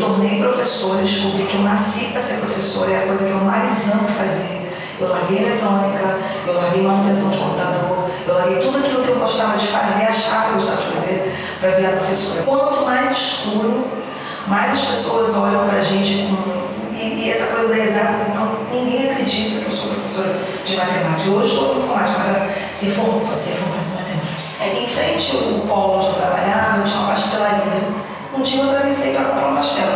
tornei professora, descobri que eu nasci para ser professora, é a coisa que eu mais amo fazer. Eu larguei eletrônica, eu larguei manutenção de computador, eu larguei tudo aquilo que eu gostava de fazer, achava que eu gostava de fazer, para virar professora. Quanto mais escuro, mais as pessoas olham para a gente com... E essa coisa das exatas, então, ninguém acredita que eu sou professora de matemática. Hoje estou com informática, mas você é formada em matemática. Em frente ao polo onde eu trabalhava, eu tinha uma pastelaria. Um dia eu atravessei para comprar um pastel.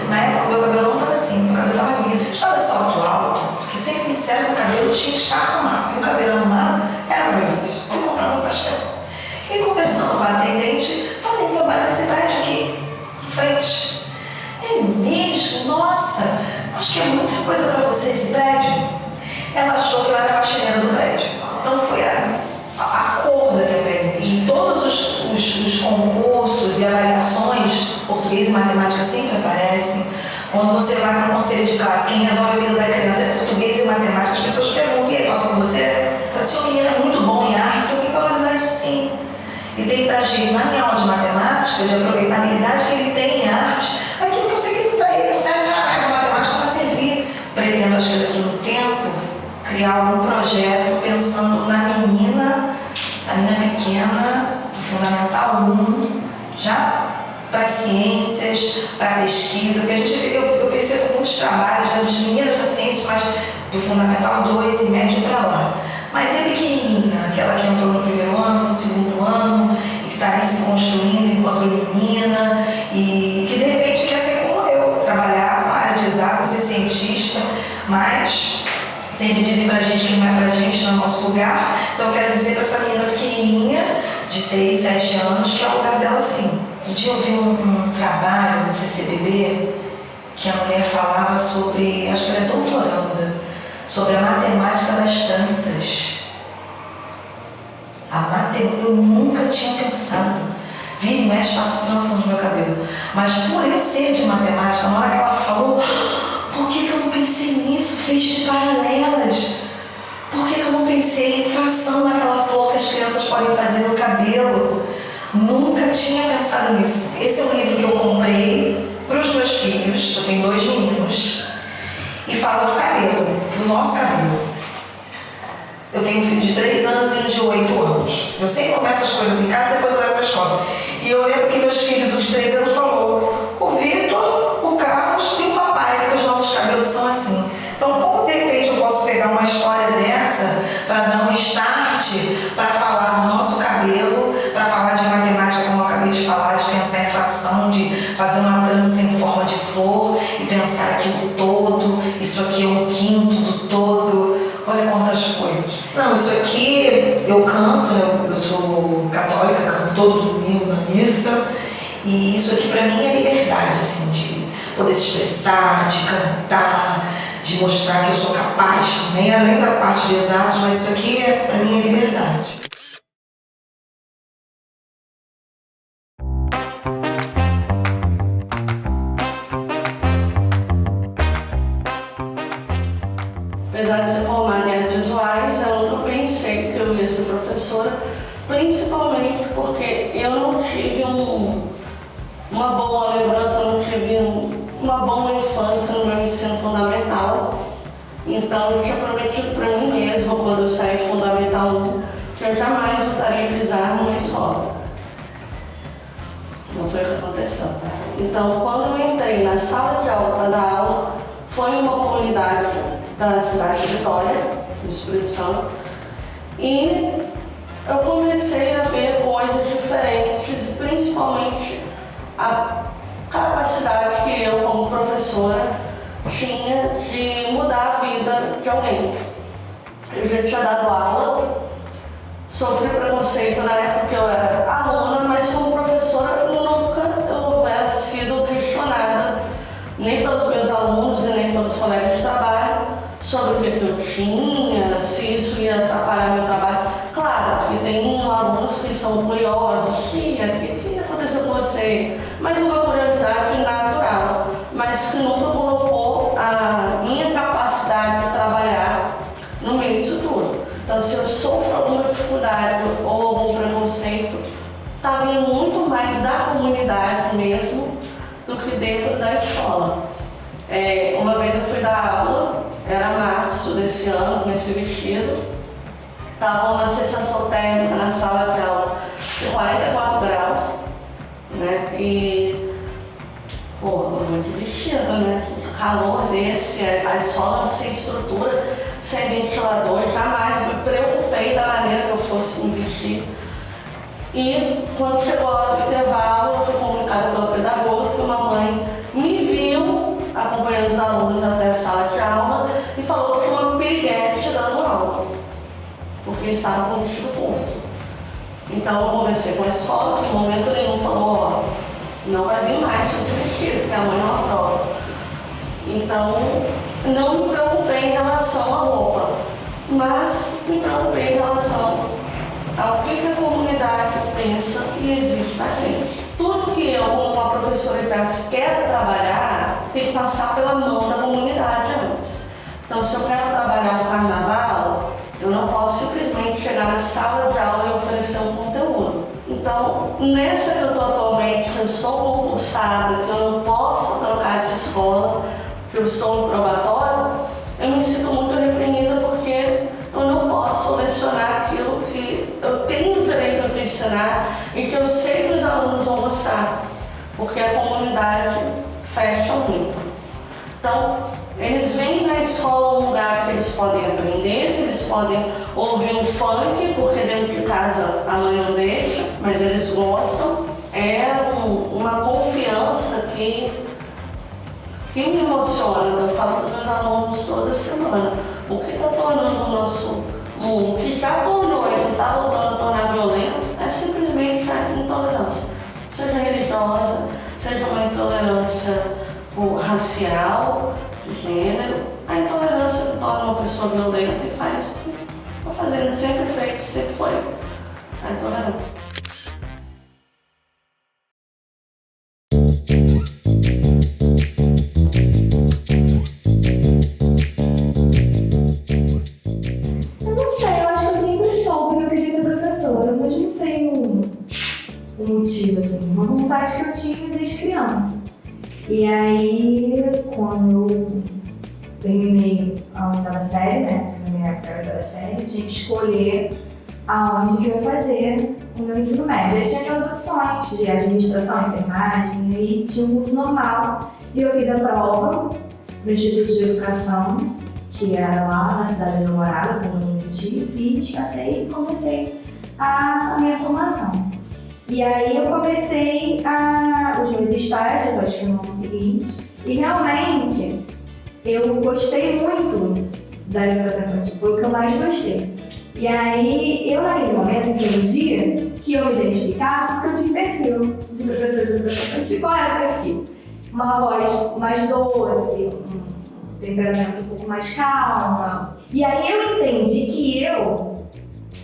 Na época, o meu cabelo não estava assim, meu cabelo estava liso. Eu estava de salto alto, porque sempre me disseram que o cabelo tinha que estar arrumado. E o cabelo arrumado era cabelo liso. Fui comprar um pastel. E conversando com a atendente, falei, trabalhar nesse prédio aqui, em frente. É mesmo? Nossa, acho que é muita coisa para você esse prédio. Ela achou que eu era faxineira do prédio. Então foi a cor daquele prédio. Em todos os concursos e avaliações, português e matemática sempre aparecem. Quando você vai para um conselho de classe, quem resolve a vida da criança é português e matemática, as pessoas perguntam, e aí, posso com você? Se o menino é muito bom em artes, eu tenho que valorizar isso sim. E tem que dar jeito na minha aula de matemática, de aproveitar a habilidade que ele tem em arte, aquilo que eu sei que para ele não serve para nada, a matemática não vai servir. Pretendo, acho que daqui a um tempo, criar algum projeto pensando na menina pequena, do Fundamental 1, já para ciências, para pesquisa, porque eu percebo muitos trabalhos das meninas da ciência, mas do Fundamental 2 e médio para lá. Mas é pequenininha, aquela que entrou no primeiro ano, no segundo ano, e que está ali se construindo enquanto menina, e que de repente quer ser como eu, trabalhar na área de exatas, ser cientista, mas sempre dizem pra gente que não é pra gente, não é nosso lugar. Então eu quero dizer pra essa menina pequenininha, de 6, 7 anos, que é o lugar dela sim. Um dia eu vi um trabalho no CCBB, que a mulher falava sobre, acho que ela é doutoranda, sobre a matemática das tranças. Eu nunca tinha pensado. Vira e mexe, faço trança no meu cabelo. Mas por eu ser de matemática, na hora que ela falou, por que eu não pensei nisso? Feixes paralelas. Por que eu não pensei em fração naquela flor que as crianças podem fazer no cabelo? Nunca tinha pensado nisso. Esse é um livro que eu comprei para os meus filhos. Eu tenho 2 meninos. E fala do cabelo, do nosso cabelo. Eu tenho um filho de 3 anos e um de 8 anos. Eu sempre começo as coisas em casa, depois eu levo para a escola. E eu lembro que meus filhos, os de 3 anos, falou: o Vitor, o Carlos e o papai, porque os nossos cabelos são assim. Então, como de repente eu posso pegar uma história dessa para dar um start, para falar do nosso cabelo, para falar de matemática, como eu acabei de falar, de pensar em fração, de fazer uma trança em forma de flor e pensar aqui o todo, isso aqui é 1/5 do todo. Olha quantas coisas. Não, isso aqui eu canto, eu sou católica, canto todo domingo na missa, e isso aqui para mim é liberdade, assim, de poder se expressar, de cantar, de mostrar que eu sou capaz também, além da parte de exatos, mas isso aqui para mim é liberdade. Apesar de ser formada em artes visuais, eu nunca pensei que eu ia ser professora, principalmente porque eu não tive uma boa lembrança, eu não tive uma boa infância no meu ensino fundamental. Então eu tinha prometido para mim mesma, quando eu saí de Fundamental 1, que eu jamais voltaria a pisar numa escola. Não foi o que aconteceu. Então, quando eu entrei na sala de aula para dar aula, foi em uma comunidade da cidade de Vitória, no Espírito Santo, e eu comecei a ver coisas diferentes, principalmente a capacidade que eu, como professora, tinha de mudar a vida de alguém. Eu já tinha dado aula, sofri preconceito na época que eu era aluna, mas como professora eu nunca havia sido questionada, nem pelos meus alunos e nem pelos colegas de trabalho, sobre o que eu tinha, se isso ia atrapalhar meu trabalho. Claro que tem alunos que são curiosos, tia, o que aconteceu com você? Mas uma curiosidade natural, mas que nunca colocou a minha capacidade de trabalhar no meio disso tudo. Então, se eu sofro alguma dificuldade ou algum preconceito, está vindo muito mais da comunidade mesmo do que dentro da escola. Uma vez eu fui dar aula, era março desse ano, com esse vestido, estava uma sensação térmica na sala de aula de 44 graus, né? E, eu vou de vestido, né? Que calor desse, a escola sem estrutura, sem ventilador, jamais me preocupei da maneira que eu fosse me vestir. E quando chegou a hora do intervalo, eu fui comunicada pela pedagoga que uma mãe me viu acompanhando os alunos até a sala de aula e falou que foi uma piriguete dando aula, porque estava com o vestido curto. Então eu conversei com a escola, que em momento nenhum falou, não vai vir mais com esse vestido, porque a mãe não aprova. Então não me preocupei em relação à roupa, mas me preocupei em relação ao que a comunidade pensa e exige da gente. Tudo que eu, como uma professora de artes, quero trabalhar, tem que passar pela mão da comunidade antes. Então, se eu quero trabalhar no carnaval, eu não posso simplesmente chegar na sala de aula e oferecer um conteúdo. Então, nessa que eu estou atualmente, que eu sou concursada, que eu não posso trocar de escola, que eu estou no probatório, eu me sinto muito reprimida porque eu não posso lecionar aquilo que eu tenho o direito de ensinar e que eu sei que os alunos vão gostar, porque a comunidade fecha muito. Então, eles vêm na escola um lugar que eles podem aprender, que eles podem ouvir um funk, porque dentro de casa a mãe não deixa, mas eles gostam. É uma confiança que me emociona. Eu falo para os meus alunos toda semana, o que está tornando o nosso mundo, que já tornou e que está voltando a tornar violento, é simplesmente a intolerância. Seja religiosa, seja uma intolerância racial, de gênero, a intolerância que torna uma pessoa violenta e faz o que está fazendo, sempre fez, sempre foi a intolerância. Eu não sei, eu acho que eu sempre soube que eu queria ser professora, mas não sei o motivo, assim, uma vontade que eu tinha desde criança. E aí, quando eu terminei a oitava série, né, na minha época era a oitava série, eu tinha que escolher aonde que eu ia fazer o meu ensino médio. Aí tinha as opções de administração, enfermagem, e aí tinha um curso normal. E eu fiz a prova no Instituto de Educação, que era lá na cidade de Alvorada, São João do Meriti, fiz, passei e comecei a minha formação. E aí eu comecei os meus estágios, acho que no ano seguinte, e realmente eu gostei muito da educação infantil, foi o que eu mais gostei. E aí eu naquele momento entendi que eu me identificava porque eu tinha perfil de professora de educação infantil. Qual era o perfil? Uma voz mais doce, um temperamento um pouco mais calma. E aí eu entendi que eu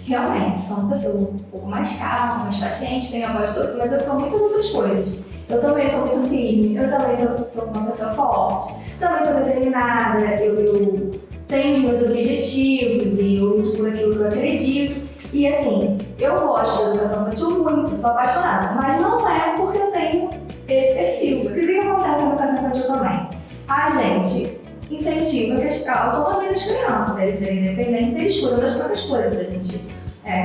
realmente sou uma pessoa um pouco mais calma, mais paciente, tenho a voz doce, mas eu sou muitas outras coisas. Eu também sou muito firme, eu também sou uma pessoa forte, também sou determinada, eu tenho os meus objetivos e eu luto por aquilo que eu acredito. E assim, eu gosto da educação infantil muito, sou apaixonada, mas não é porque eu tenho esse perfil. Porque o que acontece na educação infantil também? A gente incentiva a autonomia das crianças, eles serem independentes, eles cuidam das próprias coisas. A gente,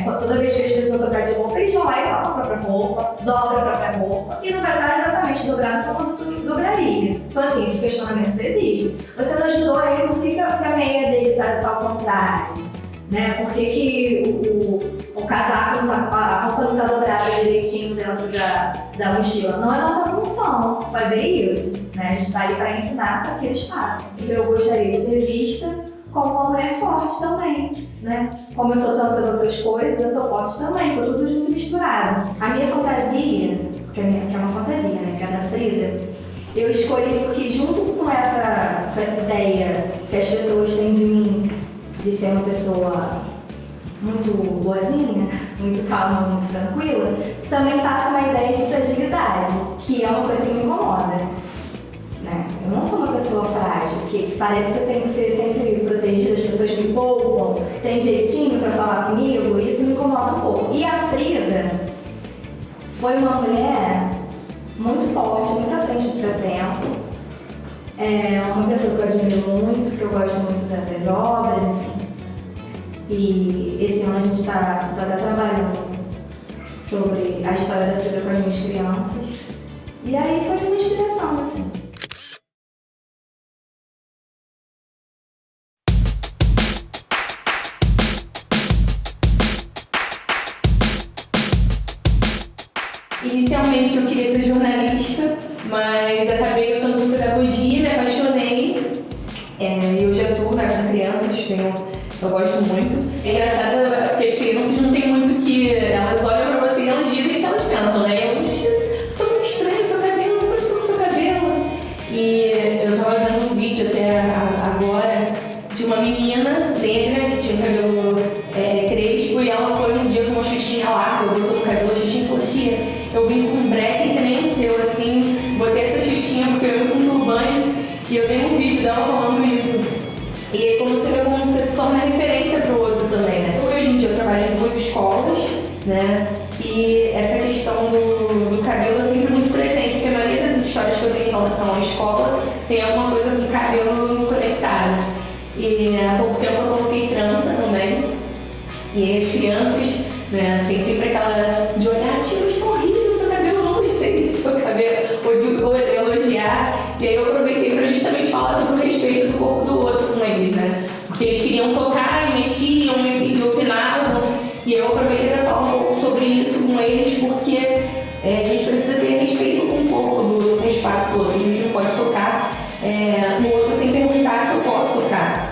toda vez que eles precisam trocar de roupa, eles vão lá e trocam a própria roupa, dobram a própria roupa. E não vai dar exatamente dobrado como tu dobraria. Então assim, esses questionamentos existem. Você não ajudou ele, por que a meia dele tá ao contrário? Né? Por que o casaco, a roupa não está dobrada direitinho dentro da mochila? Não é nossa função fazer isso, né? A gente está ali para ensinar para que eles façam. Eu gostaria de ser vista como uma mulher forte também, né? Como eu sou tantas outras coisas, eu sou forte também, sou tudo junto e misturado. A minha fantasia, que é uma fantasia, né? Que é da Frida, eu escolhi porque junto com essa ideia que as pessoas têm de mim, de ser uma pessoa muito boazinha, muito calma, muito tranquila, também passa uma ideia de fragilidade, que é uma coisa que me incomoda. Né? Eu não sou uma pessoa frágil, que parece que eu tenho que ser sempre protegida, as pessoas me poupam, tem jeitinho pra falar comigo, isso me incomoda um pouco. E a Frida foi uma mulher muito forte, muito à frente do seu tempo. É uma pessoa que eu admiro muito, que eu gosto muito das obras, enfim. E esse ano a gente está trabalhando sobre a história da Frida com as minhas crianças. E aí foi uma inspiração, assim. Inicialmente eu queria ser jornalista, mas acabei optando por pedagogia, me apaixonei. E hoje atuo com crianças, eu gosto muito. É engraçado porque as crianças não tem muito que... Elas olham pra você e elas dizem o que elas pensam, né? Você tá muito estranho, seu cabelo, não parece com seu cabelo. E eu tava vendo um vídeo até agora de uma menina negra que tinha o cabelo crespo, e ela foi um dia com uma xuxinha lá, colocou no cabelo, a xuxinha falou: tia, eu vim com um breque que nem o seu, assim, botei essa xuxinha porque eu vim com um turbante, e eu vi um vídeo dela falando isso. E aí como você vê como você se torna referência pro outro também, né? Hoje em dia eu trabalho em 2 escolas, né? E essa questão do cabelo é sempre muito presente, porque a maioria das histórias que eu tenho em relação à escola tem alguma coisa com cabelo conectada. E há pouco tempo eu coloquei trança também. E aí as crianças, né, tem sempre aquela de olhar: tia, está horrível seu cabelo, eu não gostei do seu cabelo, ou de elogiar. E aí eu aproveitei para justamente falar sobre o respeito do corpo do outro com eles, né? Porque eles queriam tocar e mexiam e opinavam. E eu aproveitei para falar um pouco sobre isso com eles, porque a gente precisa ter respeito com o corpo, com o espaço do outro. A gente não pode tocar no outro sem perguntar se eu posso tocar.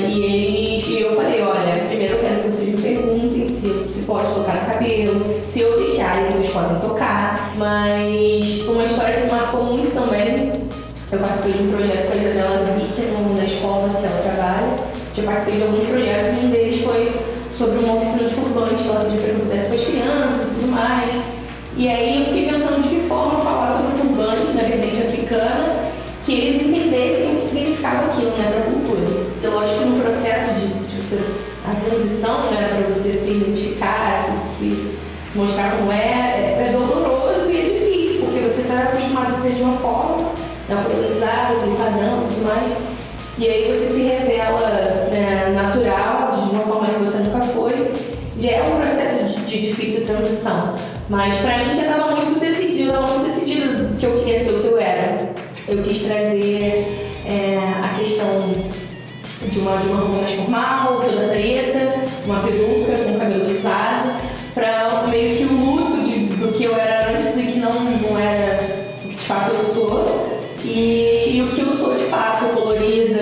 E eu falei: olha, primeiro eu quero que vocês me perguntem se pode tocar no cabelo, se eu deixar, vocês podem tocar. Mas uma história que me marcou muito também, eu participei de um projeto com a Isabela Vick na escola que ela trabalha. Já participei de alguns projetos e um deles foi sobre uma oficina de turbante que ela pediu para eu fizesse com as crianças e tudo mais. E aí eu fiquei pensando de que forma falar sobre o turbante na vertente africana, que eles entendessem o que significava aquilo, né, para a cultura. Então, lógico que no processo a transição, né, para você se identificar, se mostrar como é doloroso e é difícil, porque você está acostumado a ver de uma forma, colonizada, aquele padrão e tudo mais, e aí você se revela, né, natural, de uma forma que você nunca foi. Já é um processo de difícil transição, mas para mim já estava muito decidido, que eu queria ser o que eu era. Eu quis trazer a questão de uma roupa mais formal, toda preta, uma peruca com cabelo alisado, para meio que o luto do que eu era antes e que não era o que de fato eu sou, e o que eu sou de fato, colorida,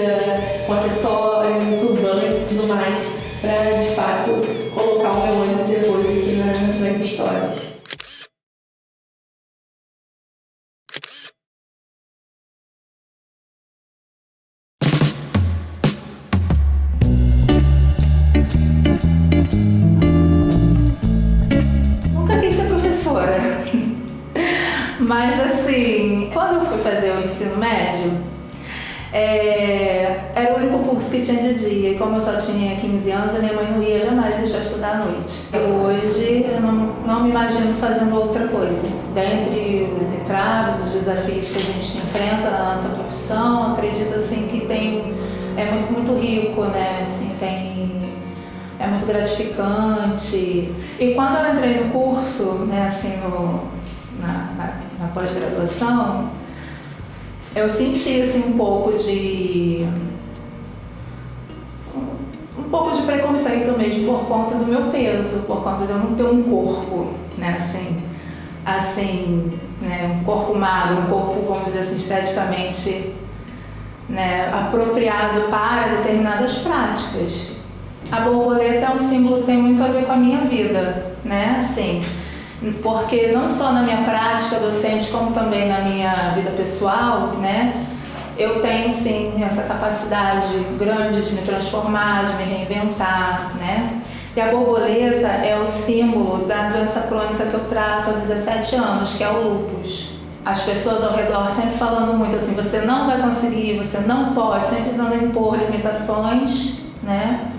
com acessórios, turbantes e tudo mais, para de fato colocar o meu antes e depois aqui nas histórias. Mas assim, quando eu fui fazer o ensino médio, era o único curso que tinha de dia, e como eu só tinha 15 anos, a minha mãe não ia jamais deixar estudar à noite. Hoje eu não me imagino fazendo outra coisa. Dentre os entraves, os desafios que a gente enfrenta na nossa profissão, acredito assim que é muito rico, né? Assim, é muito gratificante. E quando eu entrei no curso, né, assim, na pós-graduação, eu senti assim, um pouco de preconceito mesmo por conta do meu peso, por conta de eu não ter um corpo, né, assim, né, um corpo magro, um corpo, vamos dizer assim, esteticamente, né, apropriado para determinadas práticas. A borboleta é um símbolo que tem muito a ver com a minha vida, né, assim, porque não só na minha prática docente, como também na minha vida pessoal, né, eu tenho sim essa capacidade grande de me transformar, de me reinventar, né, e a borboleta é o símbolo da doença crônica que eu trato há 17 anos, que é o lúpus. As pessoas ao redor sempre falando muito assim: você não vai conseguir, você não pode, sempre dando a impor limitações, né,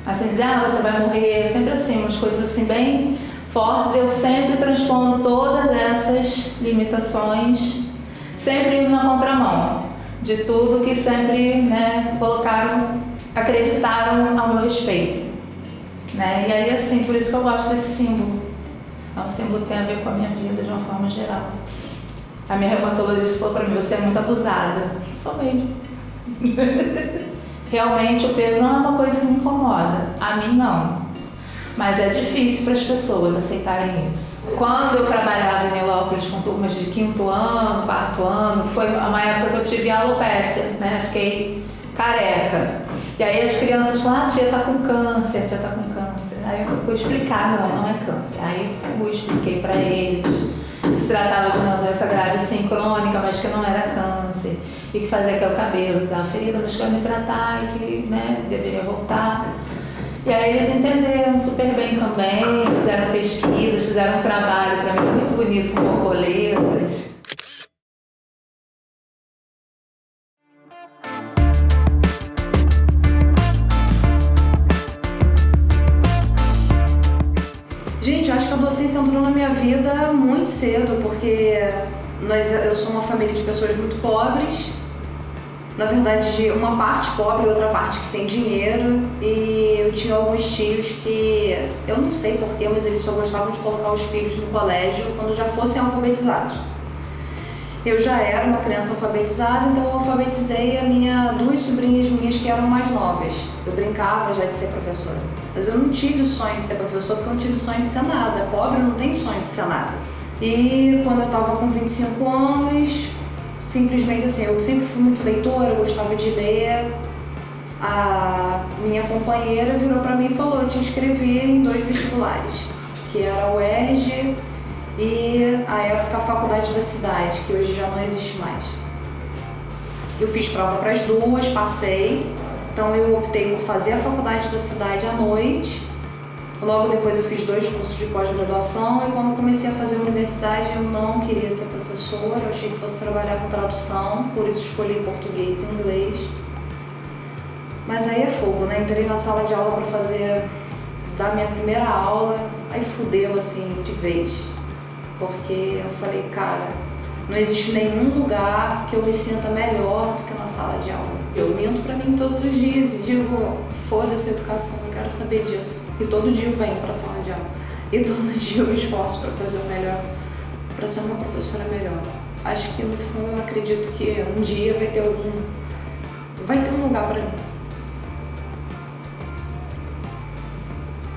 assim, dizer, você vai morrer, sempre assim, umas coisas assim bem fortes, eu sempre transpondo todas essas limitações, sempre indo na contramão de tudo que sempre, né, acreditaram ao meu respeito, né? E aí, assim, por isso que eu gosto desse símbolo. É um símbolo que tem a ver com a minha vida de uma forma geral. A minha reumatologista falou pra mim: você é muito abusada. Sou mesmo. Realmente o peso não é uma coisa que me incomoda. A mim não. Mas é difícil para as pessoas aceitarem isso. Quando eu trabalhava em Nilópolis com turmas de 5º ano, 4º ano, foi uma época que eu tive alopecia, né? Fiquei careca. E aí as crianças falam: ah, tia tá com câncer, tia tá com câncer. Aí eu fui explicar: não é câncer. Aí eu expliquei para eles que se tratava de uma doença grave, sim, crônica, mas que não era câncer. E que fazia que o cabelo, que dava ferida, mas que eu ia me tratar e que, né, deveria voltar. E aí eles entenderam super bem também, fizeram pesquisas, fizeram um trabalho para mim muito bonito com borboletas. Gente, eu acho que a docência entrou na minha vida muito cedo, porque eu sou uma família de pessoas muito pobres. Na verdade, de uma parte pobre e outra parte que tem dinheiro, e eu tinha alguns tios que, eu não sei porquê, mas eles só gostavam de colocar os filhos no colégio quando já fossem alfabetizados. Eu já era uma criança alfabetizada, então eu alfabetizei duas sobrinhas minhas que eram mais novas. Eu brincava já de ser professora, mas eu não tive o sonho de ser professora porque eu não tive o sonho de ser nada. Pobre não tem sonho de ser nada. E quando eu estava com 25 anos, simplesmente assim, eu sempre fui muito leitora, eu gostava de ler. A minha companheira virou para mim e falou: eu te inscrevi em 2 vestibulares, que era o UERJ e a época a Faculdade da Cidade, que hoje já não existe mais. Eu fiz prova para as duas, passei, então eu optei por fazer a Faculdade da Cidade à noite. Logo depois eu fiz 2 cursos de pós-graduação, e quando eu comecei a fazer a universidade eu não queria ser professora, eu achei que fosse trabalhar com tradução, por isso escolhi português e inglês. Mas aí é fogo, né? Entrei na sala de aula para dar minha primeira aula, aí fudeu assim de vez, porque eu falei: cara, não existe nenhum lugar que eu me sinta melhor do que na sala de aula. Eu minto pra mim todos os dias e digo: foda-se a educação, não quero saber disso. E todo dia eu venho pra sala de aula. E todo dia eu me esforço pra fazer o melhor, pra ser uma professora melhor. Acho que no fundo eu acredito que um dia vai ter um lugar pra mim.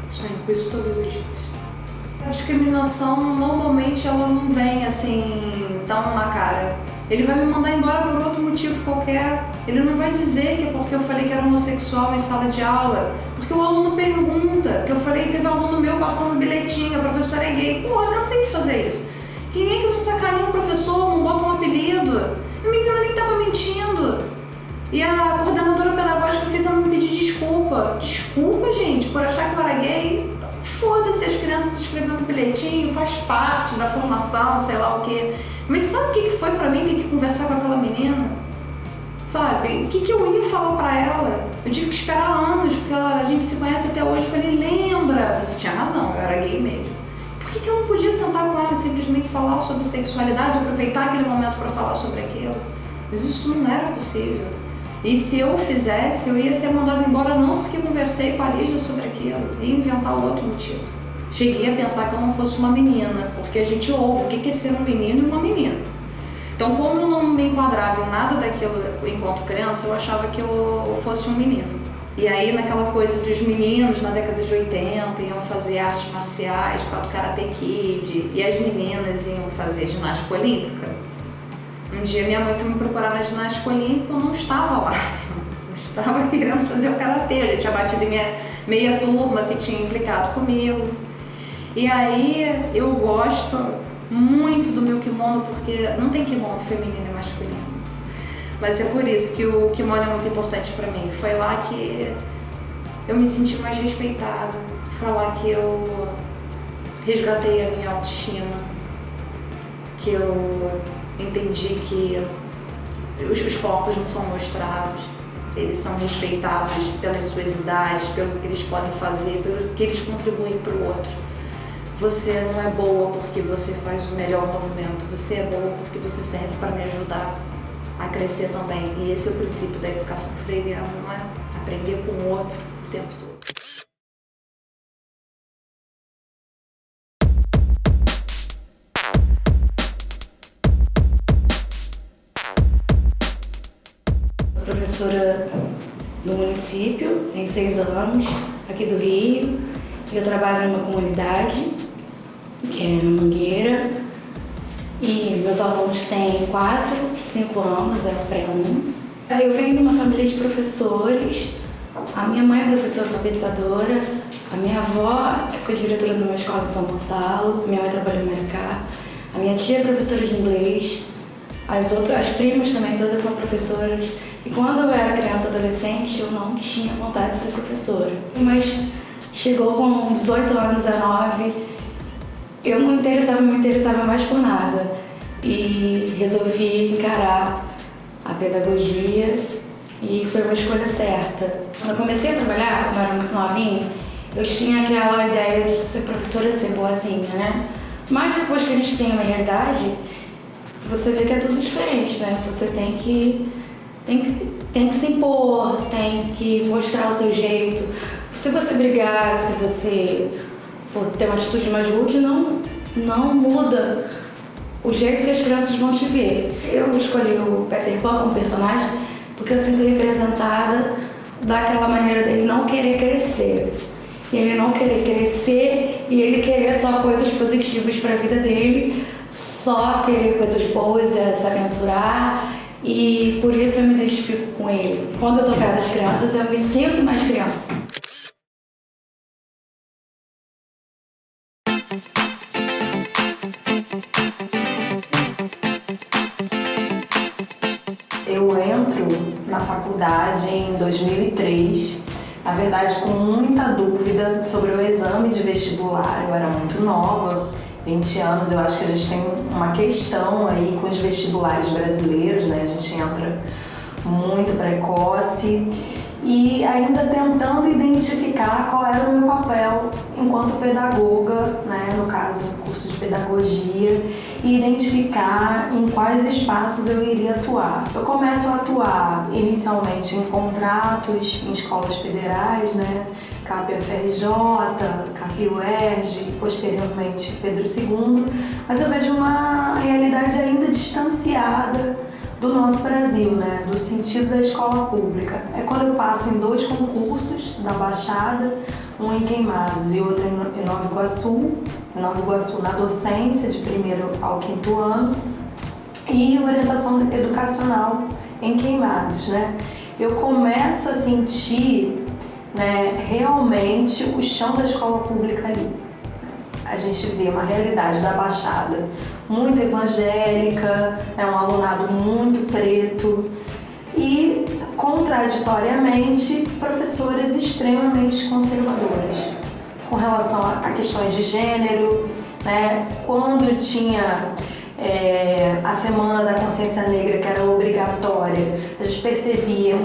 Sonho com isso todos os dias. A discriminação normalmente ela não vem assim tão na cara. Ele vai me mandar embora por outro motivo qualquer. Ele não vai dizer que é porque eu falei que era homossexual em sala de aula, porque o aluno pergunta, que eu falei que teve um aluno meu passando bilhetinho: a professora é gay. Pô, eu cansei de fazer isso. Quem é que não sacaneia um professor, não bota um apelido? A menina nem tava mentindo. E a coordenadora pedagógica fez ela me pedir desculpa. Desculpa, gente, por achar que eu era gay? Foda-se as crianças se escrevendo no bilhetinho, faz parte da formação, sei lá o quê. Mas sabe o que foi pra mim ter que conversar com aquela menina? Sabe? O que eu ia falar pra ela? Eu tive que esperar anos, porque a gente se conhece até hoje. Eu falei: lembra? Você tinha razão, eu era gay mesmo. Por que eu não podia sentar com ela e simplesmente falar sobre sexualidade, aproveitar aquele momento pra falar sobre aquilo? Mas isso não era possível. E se eu fizesse, eu ia ser mandada embora não porque conversei com a Lígia sobre aquilo, ia inventar outro motivo. Cheguei a pensar que eu não fosse uma menina, porque a gente ouve o que é ser um menino e uma menina. Então, como eu não me enquadrava em nada daquilo enquanto criança, eu achava que eu fosse um menino. E aí, naquela coisa dos meninos, na década de 80, iam fazer artes marciais, para o Karate Kid, e as meninas iam fazer ginástica olímpica. Um dia minha mãe foi me procurar na ginástica olímpica, eu não estava lá. Eu estava querendo fazer o karatê, eu já tinha batido minha meia turma que tinha implicado comigo. E aí eu gosto muito do meu kimono, porque não tem kimono feminino e masculino. Mas é por isso que o kimono é muito importante para mim. Foi lá que eu me senti mais respeitada, foi lá que eu resgatei a minha autoestima, que eu entendi que os corpos não são mostrados, eles são respeitados pelas suas idades, pelo que eles podem fazer, pelo que eles contribuem para o outro. você não é boa porque você faz o melhor movimento, você é boa porque você serve para me ajudar a crescer também. E esse é o princípio da educação freiriana, não é aprender com o outro o tempo todo. Professora do município, tenho 6 anos, aqui do Rio. Eu trabalho numa comunidade, que é na Mangueira, e meus alunos têm 4, 5 anos, é o pré-1. Eu venho de uma família de professores, a minha mãe é professora alfabetizadora, a minha avó foi diretora de uma escola de São Gonçalo, minha mãe trabalhou em Maricá, a minha tia é professora de inglês, as primas também, todas são professoras. E quando eu era criança e adolescente, eu não tinha vontade de ser professora. Mas chegou com 18 anos, 19, eu não me interessava mais por nada. E resolvi encarar a pedagogia e foi uma escolha certa. Quando eu comecei a trabalhar, quando eu era muito novinha, eu tinha aquela ideia de ser professora, ser boazinha, né? Mas depois que a gente tem uma realidade, você vê que é tudo diferente, né? Você tem que se impor, tem que mostrar o seu jeito. Se você brigar, se você for ter uma atitude mais rude, não muda o jeito que as crianças vão te ver. Eu escolhi o Peter Pan como personagem porque eu sinto representada daquela maneira dele não querer crescer. E ele não querer crescer e ele querer só coisas positivas para a vida dele, só querer coisas boas, se aventurar. E por isso eu me identifico com ele. Quando eu tô perto das crianças, eu me sinto mais criança. Eu entro na faculdade em 2003, na verdade com muita dúvida sobre o exame de vestibular. Eu era muito nova, 20 anos, eu acho que a gente tem uma questão aí com os vestibulares brasileiros, né? A gente entra muito precoce e ainda tentando identificar qual era o meu papel enquanto pedagoga, né? No caso, no curso de pedagogia, e identificar em quais espaços eu iria atuar. Eu começo a atuar inicialmente em contratos, em escolas federais, né? CAP-FRJ, CAP-UERJ, posteriormente Pedro II, mas eu vejo uma realidade ainda distanciada do nosso Brasil, né? Do sentido da escola pública. É quando eu passo em 2 concursos da Baixada, um em Queimados e outro em Nova Iguaçu na docência de 1º ao 5º ano e orientação educacional em Queimados, né? Eu começo a sentir, né, realmente o chão da escola pública ali. A gente vê uma realidade da Baixada muito evangélica, um alunado muito preto e, contraditoriamente, professores extremamente conservadores com relação a questões de gênero, né? Quando tinha a Semana da Consciência Negra, que era obrigatória, a gente percebia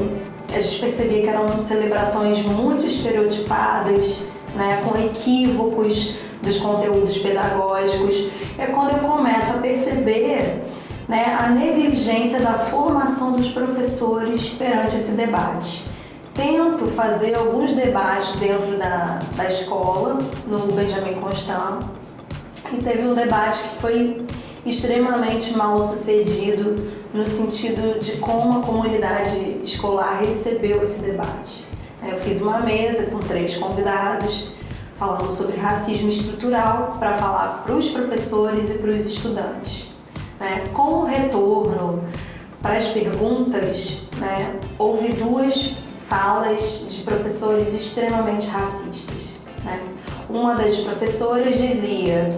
que eram celebrações muito estereotipadas, né, com equívocos dos conteúdos pedagógicos. É quando eu começo a perceber, né, a negligência da formação dos professores perante esse debate. Tento fazer alguns debates dentro da escola, no Benjamin Constant, e teve um debate que foi extremamente mal sucedido no sentido de como a comunidade escolar recebeu esse debate. Eu fiz uma mesa com 3 convidados falando sobre racismo estrutural para falar para os professores e para os estudantes. Com o retorno para as perguntas, houve 2 falas de professores extremamente racistas. Uma das professoras dizia: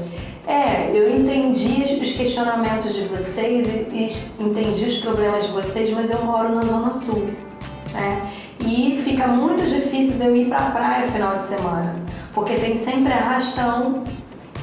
eu entendi os questionamentos de vocês e entendi os problemas de vocês, mas eu moro na Zona Sul, e fica muito difícil de eu ir para a praia final de semana, porque tem sempre arrastão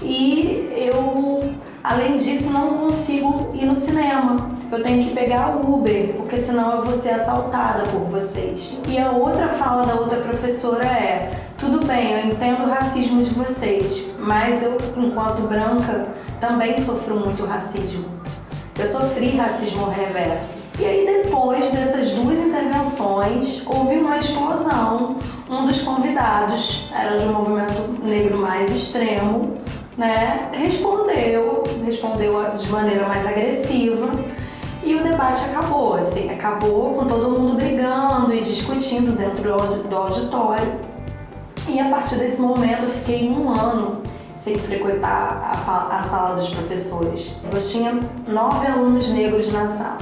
e eu, além disso, não consigo ir no cinema. Eu tenho que pegar o Uber, porque senão eu vou ser assaltada por vocês. E a outra fala da outra professora é: tudo bem, eu entendo o racismo de vocês, mas eu, enquanto branca, também sofro muito racismo. Eu sofri racismo reverso. E aí, depois dessas 2 intervenções, houve uma explosão. Um dos convidados, era de um movimento negro mais extremo, né? Respondeu de maneira mais agressiva e o debate acabou, assim, acabou com todo mundo brigando e discutindo dentro do auditório. E a partir desse momento eu fiquei 1 ano sem frequentar a sala dos professores. Eu tinha 9 alunos negros na sala.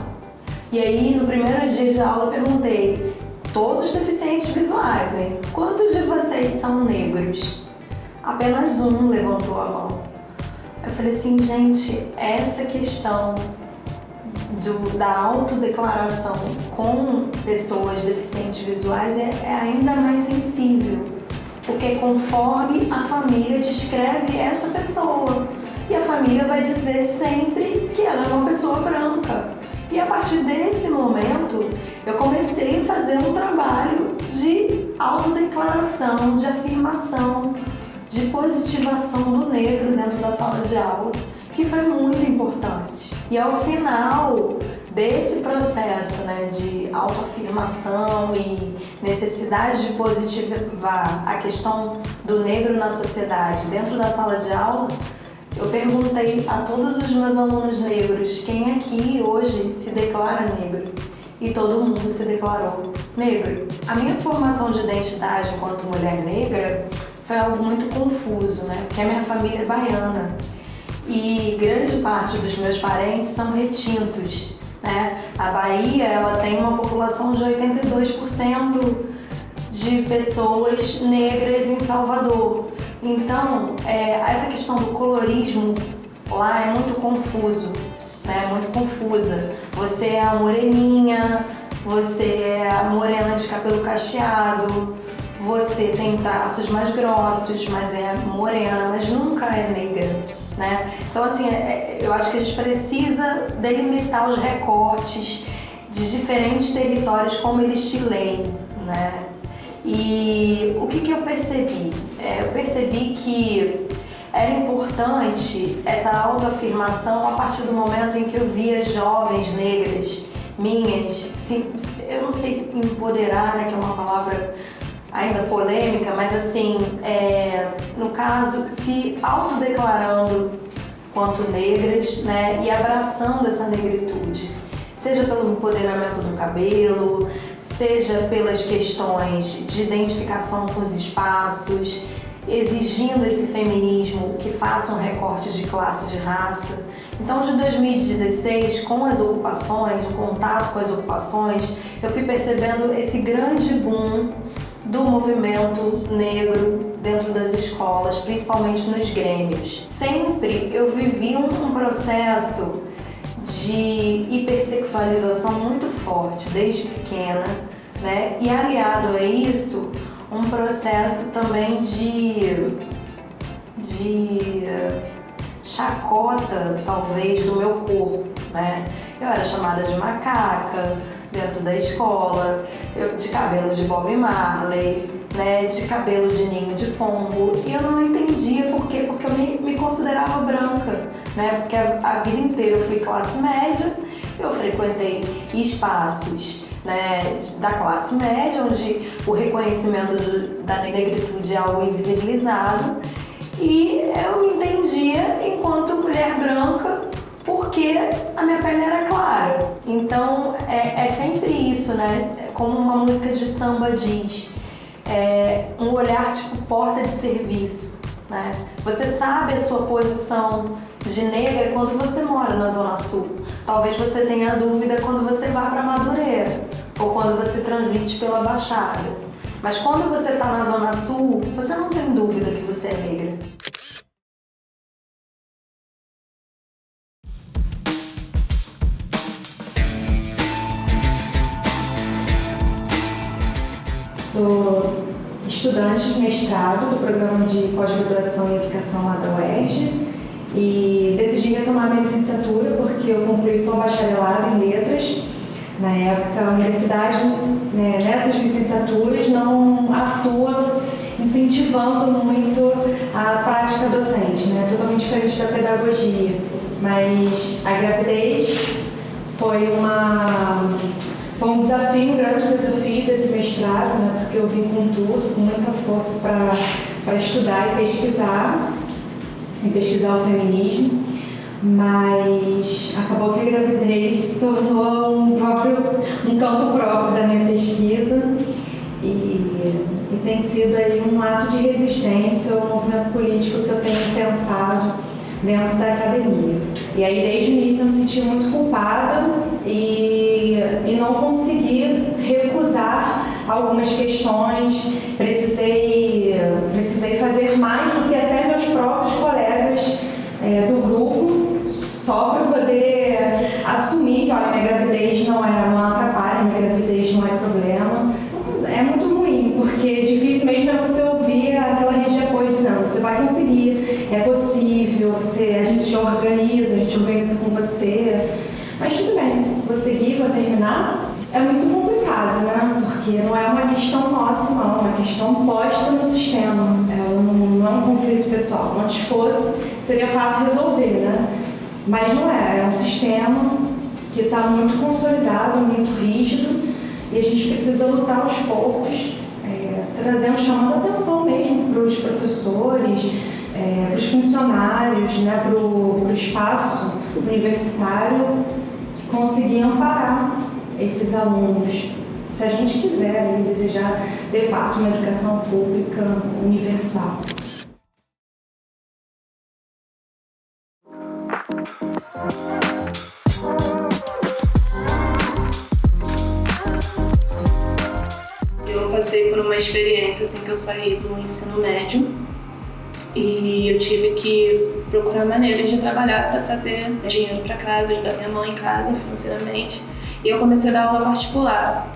E aí, no primeiro dia de aula, eu perguntei, todos deficientes visuais, hein? Quantos de vocês são negros? Apenas um levantou a mão. Eu falei assim, gente, essa questão da autodeclaração com pessoas deficientes visuais é ainda mais sensível, porque conforme a família descreve essa pessoa, e a família vai dizer sempre que ela é uma pessoa branca. E a partir desse momento, eu comecei a fazer um trabalho de autodeclaração, de afirmação, de positivação do negro dentro da sala de aula, que foi muito importante. E ao final desse processo, né, de autoafirmação e necessidade de positivar a questão do negro na sociedade dentro da sala de aula, eu perguntei a todos os meus alunos negros quem aqui hoje se declara negro. E todo mundo se declarou negro. A minha formação de identidade enquanto mulher negra foi algo muito confuso, né? Porque a minha família é baiana e grande parte dos meus parentes são retintos, né? A Bahia, ela tem uma população de 82% de pessoas negras em Salvador. Então, essa questão do colorismo lá é muito confuso, né? Muito confusa. Você é a moreninha, você é a morena de cabelo cacheado, você tem traços mais grossos, mas é morena, mas nunca é negra, né? Então, assim, eu acho que a gente precisa delimitar os recortes de diferentes territórios como eles te leem, né? E o que eu percebi? Eu percebi que era importante essa autoafirmação a partir do momento em que eu via jovens negras minhas, eu não sei se empoderar, né, que é uma palavra ainda polêmica, mas assim, no caso, se autodeclarando quanto negras, né, e abraçando essa negritude, seja pelo empoderamento do cabelo, seja pelas questões de identificação com os espaços, exigindo esse feminismo que faça um recorte de classe, de raça. Então, de 2016, com as ocupações, o contato com as ocupações, eu fui percebendo esse grande boom do movimento negro dentro das escolas, principalmente nos grêmios. Sempre eu vivi um processo de hipersexualização muito forte, desde pequena, né? E aliado a isso, um processo também de chacota, talvez, do meu corpo, né? Eu era chamada de macaca dentro da escola, de cabelo de Bob Marley, né? De cabelo de ninho de pombo, e eu não entendia por quê, porque eu me considerava branca, né? Porque a vida inteira eu fui classe média, eu frequentei espaços, né, da classe média, onde o reconhecimento da negritude é algo invisibilizado, e eu me entendia enquanto mulher branca porque a minha pele era clara. Então é sempre isso, né? Como uma música de samba diz, um olhar tipo porta de serviço, né? Você sabe a sua posição de negra quando você mora na Zona Sul. Talvez você tenha dúvida quando você vá para Madureira ou quando você transite pela Baixada. Mas quando você está na Zona Sul, você não tem dúvida que você é negra. Sou estudante de mestrado do programa de pós-graduação em educação lá da UERJ e decidi retomar minha licenciatura porque eu concluí só bacharelado em letras. Na época, a universidade, né, nessas licenciaturas não atua em incentivando muito a prática docente, né? Totalmente diferente da pedagogia. Mas a gravidez foi um desafio, um grande desafio desse mestrado, né? Porque eu vim com tudo, com muita força para estudar e pesquisar o feminismo, mas acabou que a gravidez se tornou um campo próprio da minha pesquisa e tem sido aí um ato de resistência ao movimento político que eu tenho pensado dentro da academia. E aí, desde o início, eu me senti muito culpada e não consegui recusar algumas questões. Precisei fazer mais do que até meus próprios colegas do grupo, só para poder assumir que, olha, minha gravidez não atrapalha, minha gravidez não é problema. É muito ruim, porque difícil mesmo é você ouvir aquela rede de apoio dizendo: você vai conseguir, é possível, a gente organiza com você. Mas tudo bem, vou seguir, vou terminar. É muito complicado, né? Porque não é uma questão nossa, não, é uma questão posta no sistema. Não é um conflito pessoal. Antes fosse, seria fácil resolver, né? Mas não é, é um sistema que está muito consolidado, muito rígido. E a gente precisa lutar aos poucos, chamando atenção mesmo para os professores, para os funcionários, né, para o espaço universitário, conseguir amparar esses alunos. Se a gente quiser e desejar, de fato, uma educação pública universal. Passei por uma experiência assim que eu saí do ensino médio e eu tive que procurar maneiras de trabalhar para trazer dinheiro para casa, ajudar minha mãe em casa financeiramente. E eu comecei a dar aula particular,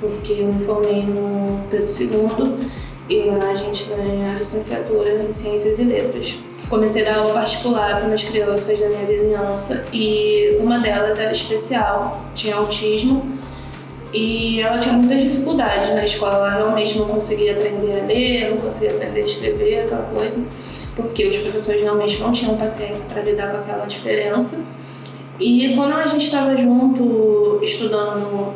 porque eu me formei no Pedro II e lá a gente ganha a licenciatura em Ciências e Letras. Comecei a dar aula particular para umas crianças da minha vizinhança e uma delas era especial, tinha autismo. E ela tinha muitas dificuldades na escola, ela realmente não conseguia aprender a ler, não conseguia aprender a escrever, aquela coisa, porque os professores realmente não tinham paciência para lidar com aquela diferença. E quando a gente estava junto, estudando,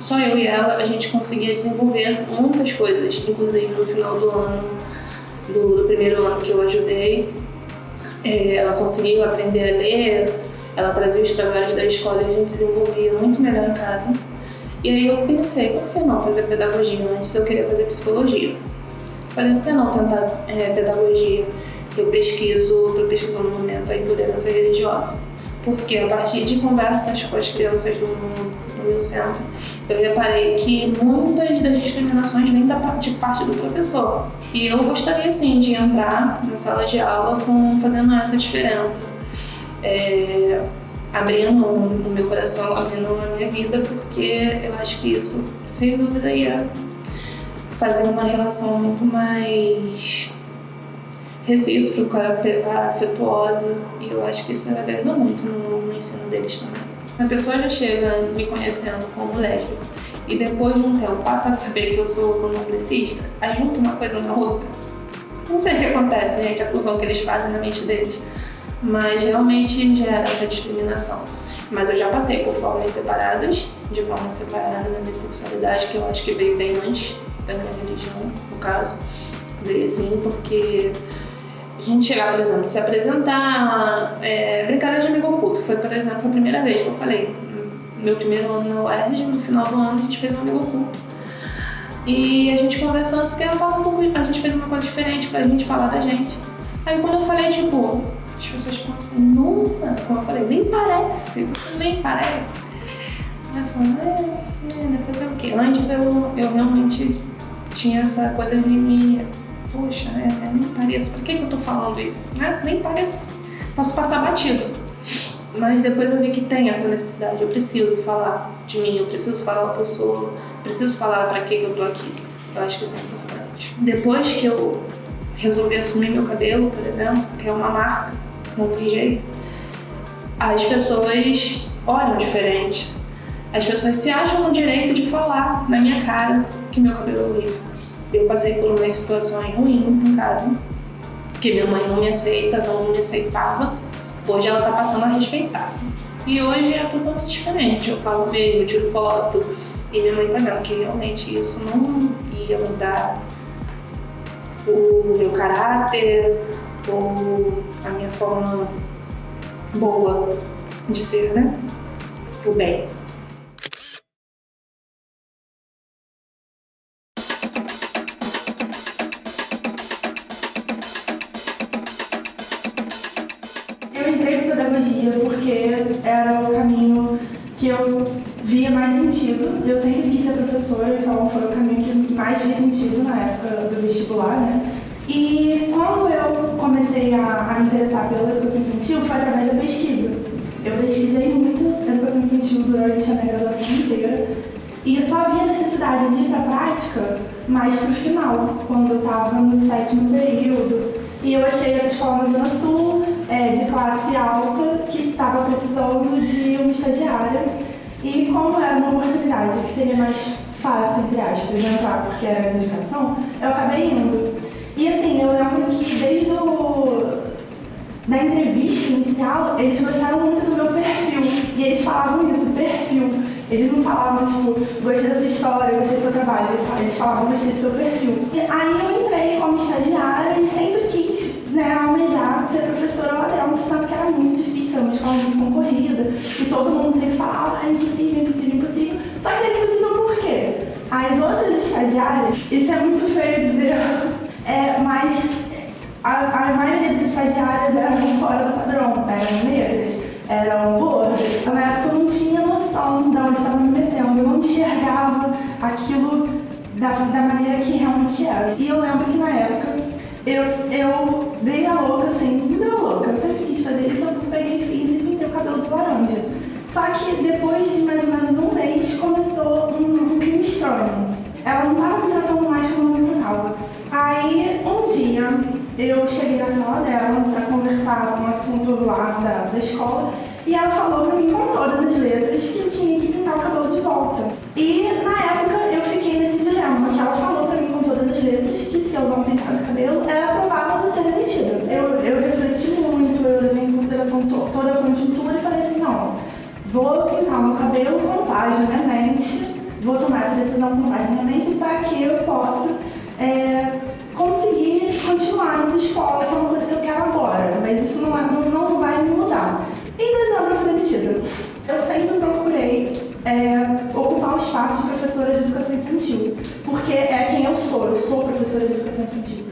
só eu e ela, a gente conseguia desenvolver muitas coisas, inclusive no final do ano, do primeiro ano que eu ajudei, ela conseguiu aprender a ler, ela trazia os trabalhos da escola e a gente desenvolvia muito melhor em casa. E aí eu pensei, por que não fazer pedagogia? Antes eu queria fazer psicologia. Falei, por que não tentar pedagogia? Estou pesquisando no momento a intolerância religiosa. Porque a partir de conversas com as crianças do meu centro, eu reparei que muitas das discriminações vêm de parte do professor. E eu gostaria sim de entrar na sala de aula fazendo essa diferença. Abrindo o meu coração, abrindo a minha vida, porque eu acho que isso, sem dúvida, ia fazer uma relação muito mais recíproca, afetuosa, e eu acho que isso agrega muito no ensino deles também. A pessoa já chega me conhecendo como lésbica e depois de um tempo passa a saber que eu sou progressista, aí junta uma coisa na outra. Não sei o que acontece, gente, a fusão que eles fazem na mente deles. Mas realmente gera essa discriminação. Mas eu já passei por formas separadas, de forma separada na minha sexualidade, que eu acho que veio bem antes da minha religião, no caso. Veio sim, porque a gente chegar, por exemplo, se apresentar, brincadeira de amigo oculto, foi, por exemplo, a primeira vez que eu falei. Meu primeiro ano na UERJ, no final do ano a gente fez um amigo oculto. E a gente conversando, a gente fez uma coisa diferente pra gente falar da gente. Aí quando eu falei, tipo, as pessoas ficam assim, nossa, como eu falei, nem parece, você nem parece. Aí eu falei, fazer o quê? Antes eu realmente tinha essa coisa de mim, poxa, nem pareço, por que eu tô falando isso? Nem pareço, posso passar batido. Mas depois eu vi que tem essa necessidade, eu preciso falar de mim, eu preciso falar o que eu sou, preciso falar pra que eu tô aqui. Eu acho que isso é importante. Depois que eu resolvi assumir meu cabelo, por exemplo, que é uma marca, não tem jeito, as pessoas olham diferente. As pessoas se acham no direito de falar na minha cara que meu cabelo é horrível. eu passei por umas situações ruins em casa, que minha mãe não me aceita, não me aceitava. Hoje ela tá passando a respeitar. E hoje é totalmente diferente. Eu falo mesmo, eu tiro foto, e minha mãe tá vendo que realmente isso não ia mudar o meu caráter ou a minha forma boa de ser, né? O bem. Eu entrei em pedagogia porque era o caminho que eu via mais sentido. Eu sempre quis ser professora, então foi o caminho que mais fez sentido na época do vestibular, né? E quando eu comecei a me interessar pela educação infantil, foi através da pesquisa. Eu pesquisei muito educação infantil durante a minha graduação inteira e eu só havia necessidade de ir para a prática mais para o final, quando eu estava no 7º período. E eu achei essa escola na Zona Sul, de classe alta, que estava precisando de uma estagiária. E como era uma oportunidade que seria mais fácil, entre aspas, de entrar, porque era indicação, eu acabei indo. E assim, eu lembro que desde da entrevista inicial, eles gostaram muito do meu perfil. E eles falavam isso, perfil. Eles não falavam, tipo, gostei da sua história, gostei do seu trabalho. Eles falavam, gostei do seu perfil. E aí eu entrei como estagiária e sempre quis, né, almejar ser professora lá dentro, sabe que era muito difícil, era uma escola muito concorrida. E todo mundo sempre falava, é impossível, impossível, impossível. Só que era impossível por quê? As outras estagiárias, isso é muito feio dizer, mas a maioria das estagiárias eram fora do padrão, eram negras, eram gordas. Na época eu não tinha noção de onde estava me metendo, eu não enxergava aquilo da maneira que realmente era. E eu lembro que na época eu dei a louca, assim, não deu a louca, eu sempre quis fazer isso, eu peguei e fiz e pintei o cabelo de laranja. Só que depois de mais ou menos um mês começou um clima estranho. Ela não estava me tratando mais como eu me tratava. Aí um dia eu cheguei na sala dela para conversar com um assunto lá da escola e ela falou para mim com todas as letras que eu tinha que pintar o cabelo de volta. E na época eu fiquei nesse dilema, que ela falou para mim com todas as letras que se eu não pintasse o cabelo era provável de ser demitida. Eu refleti muito, eu levei em consideração toda a conjuntura e falei assim, não, vou pintar o meu cabelo compaginamente, vou tomar essa decisão compaginamente para que eu possa conseguir continuar nessa escola, que é uma coisa que eu quero agora, mas isso não vai me mudar. Em dezembro eu fui demitida. Eu sempre procurei ocupar o espaço de professora de educação infantil, porque é quem eu sou professora de educação infantil.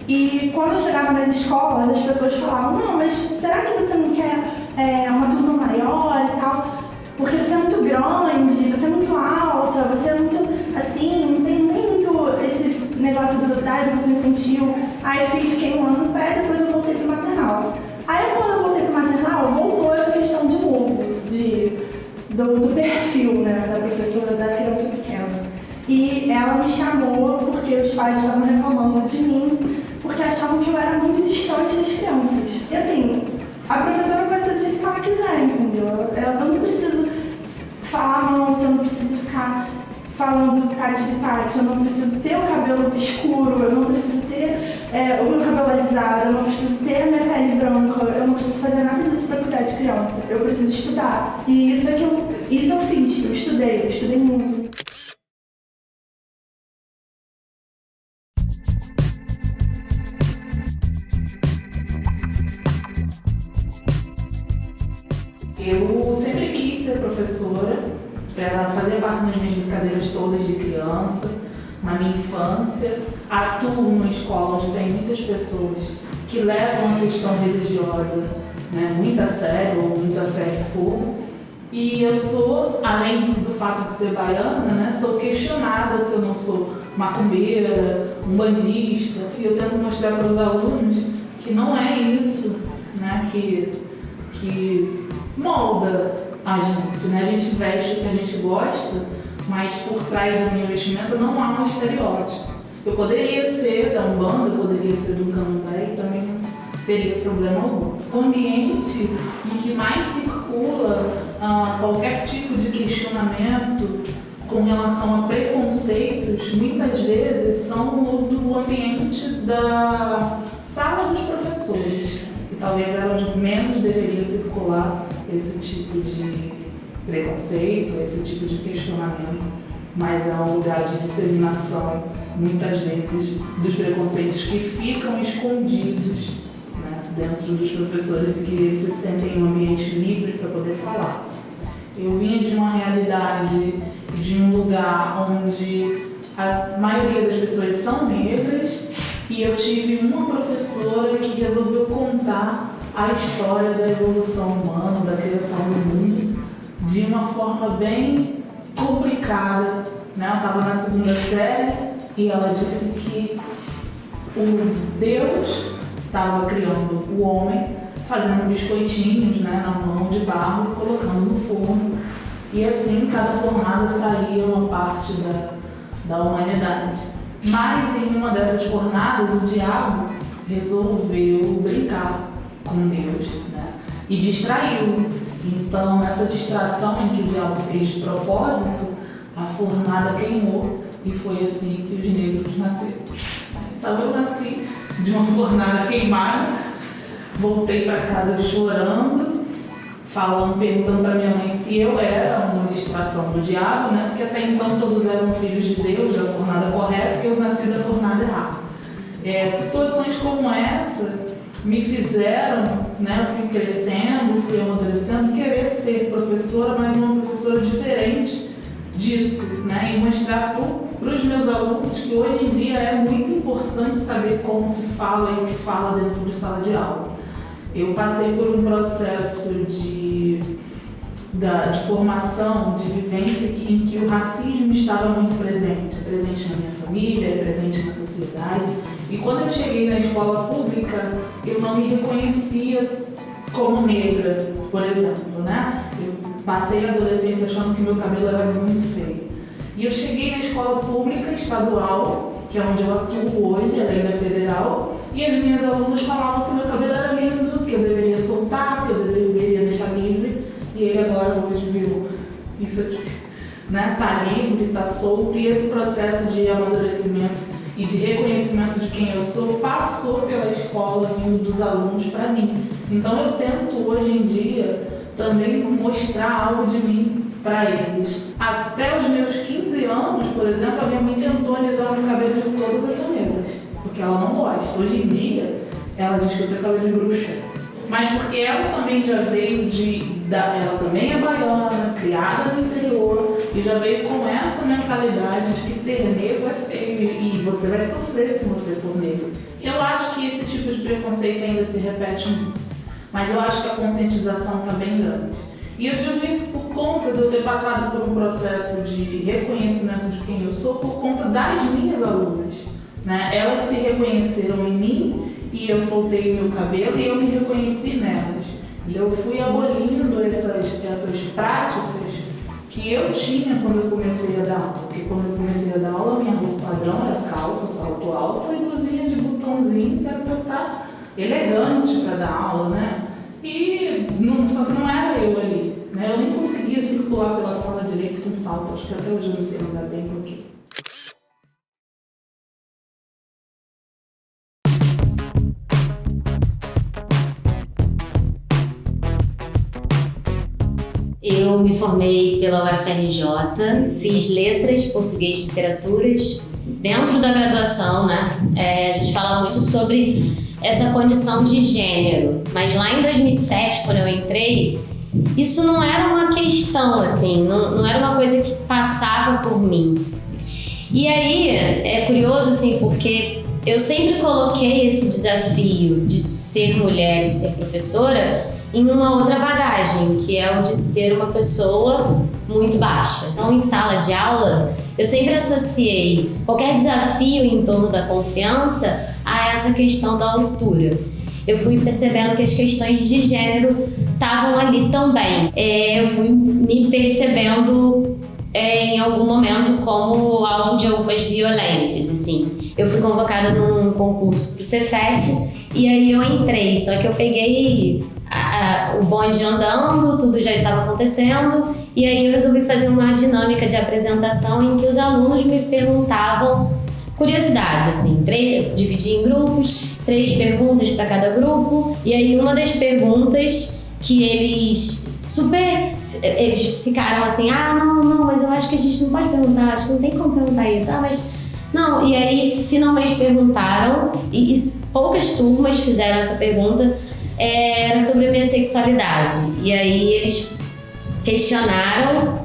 E quando eu chegava nas escolas, as pessoas falavam, não, mas será que você não quer uma turma maior e tal? Porque você é muito grande, você é muito alta, você é muito, assim, não tem nem muito esse negócio da educação infantil. Aí eu fiquei um ano no pé, depois eu voltei pro maternal. Aí quando eu voltei pro maternal, voltou essa questão de novo, do perfil, né, da professora da criança pequena. E ela me chamou porque os pais estavam reclamando de mim, porque achavam que eu era muito distante das crianças. E assim, a professora pode ser do jeito que ela quiser, entendeu? Eu não preciso falar manso, eu não preciso ficar falando tati de tati, eu não preciso ter o cabelo escuro, eu não preciso ter o meu cabelo alisado, eu não preciso ter a minha pele branca, eu não preciso fazer nada disso para cuidar de criança. Eu preciso estudar. E isso eu fiz, eu estudei muito. Eu sempre quis ser professora, ela fazia parte das minhas brincadeiras todas de criança, na minha infância. Atuo numa escola onde tem muitas pessoas que levam a questão religiosa, né, muito a sério, ou muito a ferro e fogo. E eu sou, além do fato de ser baiana, né, sou questionada se eu não sou macumbeira, umbandista, e eu tento mostrar para os alunos que não é isso, né, que molda a gente, né? A gente veste o que a gente gosta, mas por trás do meu vestimento não há um estereótipo. Eu poderia ser da Umbanda, eu poderia ser do Candomblé e também não teria problema algum. O ambiente em que mais circula qualquer tipo de questionamento com relação a preconceitos, muitas vezes são do ambiente da sala dos professores, e talvez era onde menos deveria circular esse tipo de preconceito, esse tipo de questionamento, mas é um lugar de disseminação, muitas vezes, dos preconceitos que ficam escondidos, né, dentro dos professores e que eles se sentem em um ambiente livre para poder falar. Eu vinha de uma realidade, de um lugar onde a maioria das pessoas são negras, e eu tive uma professora que resolveu contar a história da evolução humana, da criação do mundo, de uma forma bem complicada, né? Eu estava na 2ª série e ela disse que o Deus estava criando o homem, fazendo biscoitinhos, né, na mão de barro e colocando no forno. E assim, cada fornada saía uma parte da humanidade. Mas em uma dessas fornadas, o diabo resolveu brincar com Deus, né, e distraiu. Então, nessa distração em que o diabo fez de propósito, a fornada queimou e foi assim que os negros nasceram. Então, eu nasci de uma fornada queimada, voltei para casa chorando, perguntando para minha mãe se eu era uma distração do diabo, né? Porque até então todos eram filhos de Deus, da fornada correta, e eu nasci da fornada errada. Situações como essa me fizeram, né, eu fui crescendo, fui amadurecendo, querer ser professora, mas uma professora diferente disso, né, e mostrar para os meus alunos que hoje em dia é muito importante saber como se fala e o que fala dentro de sala de aula. Eu passei por um processo de formação, de vivência em que o racismo estava muito presente na minha família, presente na sociedade. E quando eu cheguei na escola pública, eu não me reconhecia como negra, por exemplo, né? Eu passei a adolescência achando que meu cabelo era muito feio. E eu cheguei na escola pública estadual, que é onde eu atuo hoje, além da federal, e as minhas alunas falavam que meu cabelo era lindo, que eu deveria soltar, que eu deveria deixar livre, e ele agora hoje virou isso aqui, né? Tá livre, tá solto, e esse processo de amadurecimento e de reconhecimento de quem eu sou passou pela escola, vindo dos alunos para mim. Então eu tento hoje em dia também mostrar algo de mim para eles. Até os meus 15 anos, por exemplo, a minha mãe tentou alisar o cabelo de todas as negras, porque ela não gosta. Hoje em dia, ela diz que eu tenho cabelo de bruxa. Mas porque ela também já veio ela também é baiana, criada no interior, e já veio com essa mentalidade de que ser negro é feio e você vai sofrer se você for negro. Eu acho que esse tipo de preconceito ainda se repete muito, mas eu acho que a conscientização está bem grande. E eu digo isso por conta de eu ter passado por um processo de reconhecimento de quem eu sou por conta das minhas alunas, né? Elas se reconheceram em mim e eu soltei o meu cabelo e eu me reconheci nelas. E eu fui abolindo essas práticas que eu tinha quando eu comecei a dar aula. Porque quando eu comecei a dar aula, minha roupa padrão era calça, salto alto e blusinha de botãozinho, que era pra eu estar elegante para dar aula, né? E só que não era eu ali, né? Eu nem conseguia circular pela sala direito com salto. Acho que até hoje eu não sei andar bem por quê. Eu me formei pela UFRJ, fiz letras, português e literaturas. Dentro da graduação, né, a gente fala muito sobre essa condição de gênero, mas lá em 2007, quando eu entrei, isso não era uma questão, assim, não era uma coisa que passava por mim. E aí, é curioso, assim, porque eu sempre coloquei esse desafio de ser mulher e ser professora em uma outra bagagem, que é o de ser uma pessoa muito baixa. Então, em sala de aula, eu sempre associei qualquer desafio em torno da confiança a essa questão da altura. Eu fui percebendo que as questões de gênero estavam ali também. Eu fui me percebendo em algum momento como alvo de algumas violências, assim. Eu fui convocada num concurso pro Cefet e aí eu entrei, só que eu peguei o bonde andando, tudo já estava acontecendo, e aí eu resolvi fazer uma dinâmica de apresentação em que os alunos me perguntavam curiosidades, assim, dividi em grupos, 3 perguntas para cada grupo, e aí uma das perguntas que eles ficaram assim, não, mas eu acho que a gente não pode perguntar, acho que não tem como perguntar isso, mas não, e aí finalmente perguntaram, e poucas turmas fizeram essa pergunta, era sobre a minha sexualidade, e aí eles questionaram